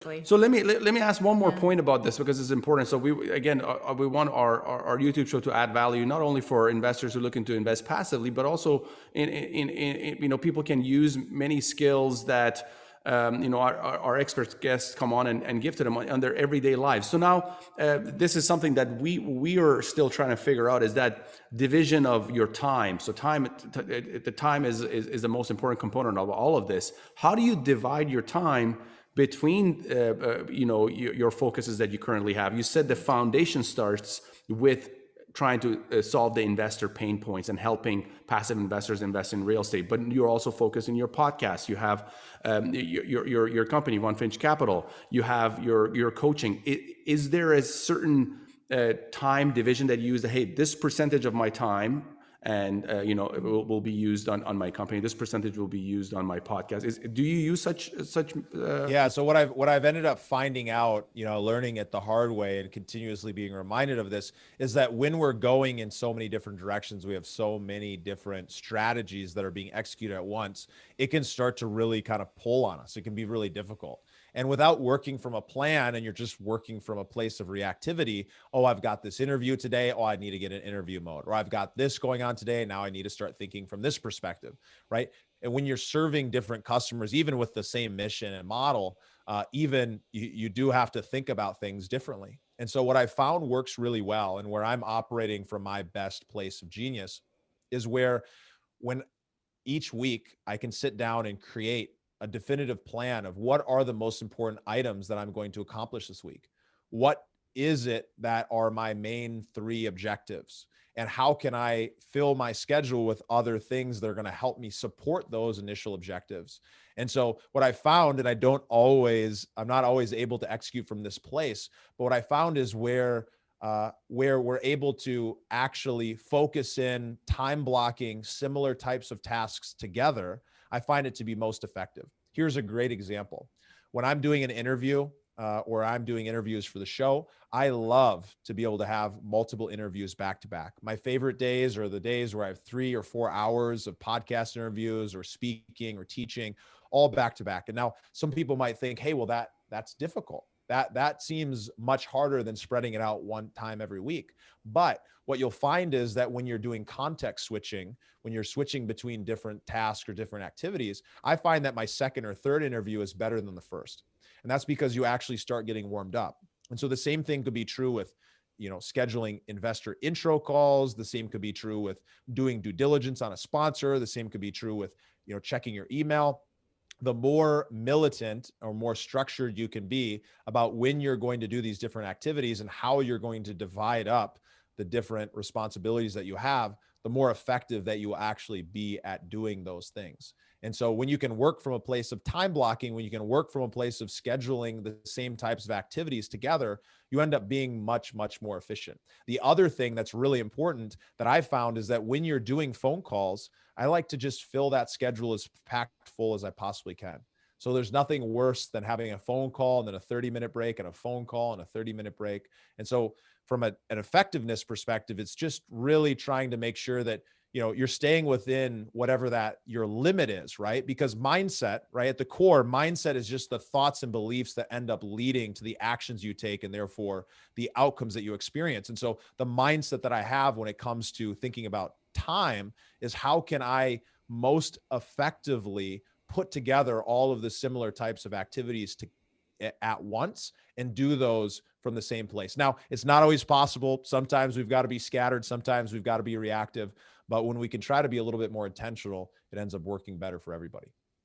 So let me ask one more Yeah. point about this because it's important. So we want our YouTube show to add value not only for investors who are looking to invest passively, but also in people can use many skills that our expert guests come on and give to them on their everyday lives. So now this is something that we are still trying to figure out, is that division of your time. So the time is the most important component of all of this. How do you divide your time between your focuses that you currently have? You said the foundation starts with trying to solve the investor pain points and helping passive investors invest in real estate, but you're also focused in your podcast. You have your company, CPI Capital. You have your coaching. Is there a certain time division that you use? That, hey, this percentage of my time and it will be used on my company. This percentage will be used on my podcast. Do you use such? Yeah. So what I've ended up finding out, learning it the hard way and continuously being reminded of this, is that when we're going in so many different directions, we have so many different strategies that are being executed at once, it can start to really kind of pull on us. It can be really difficult. And without working from a plan, and you're just working from a place of reactivity, oh, I've got this interview today. Oh, I need to get in interview mode. Or I've got this going on today. Now I need to start thinking from this perspective, right? And when you're serving different customers, even with the same mission and model, you do have to think about things differently. And so what I found works really well, and where I'm operating from my best place of genius, is where when each week I can sit down and create a definitive plan of what are the most important items that I'm going to accomplish this week. What is it that are my main 3 objectives? And how can I fill my schedule with other things that are going to help me support those initial objectives? And so what I found, and I'm not always able to execute from this place, but what I found is where we're able to actually focus in time blocking similar types of tasks together, I find it to be most effective. Here's a great example. When I'm doing an interview or I'm doing interviews for the show, I love to be able to have multiple interviews back to back. My favorite days are the days where I have 3 or 4 hours of podcast interviews or speaking or teaching all back to back. And now some people might think, hey, well, that's difficult. That seems much harder than spreading it out one time every week. But what you'll find is that when you're doing context switching, when you're switching between different tasks or different activities, I find that my second or third interview is better than the first. And that's because you actually start getting warmed up. And so the same thing could be true with, scheduling investor intro calls. The same could be true with doing due diligence on a sponsor. The same could be true with, checking your email. The more militant or more structured you can be about when you're going to do these different activities and how you're going to divide up the different responsibilities that you have, the more effective that you will actually be at doing those things. And so when you can work from a place of time blocking, when you can work from a place of scheduling the same types of activities together, you end up being much, much more efficient. The other thing that's really important that I found is that when you're doing phone calls, I like to just fill that schedule as packed full as I possibly can. So there's nothing worse than having a phone call and then a 30-minute break and a phone call and a 30-minute break. And so from an effectiveness perspective, it's just really trying to make sure that you're staying within whatever that your limit is, right? Because mindset, right, at the core, mindset is just the thoughts and beliefs that end up leading to the actions you take and therefore the outcomes that you experience. And so the mindset that I have when it comes to thinking about time is, how can I most effectively put together all of the similar types of activities at once and do those from the same place. Now, it's not always possible. Sometimes we've got to be scattered. Sometimes we've got to be reactive. But when we can try to be a little bit more intentional, it ends up working better for everybody.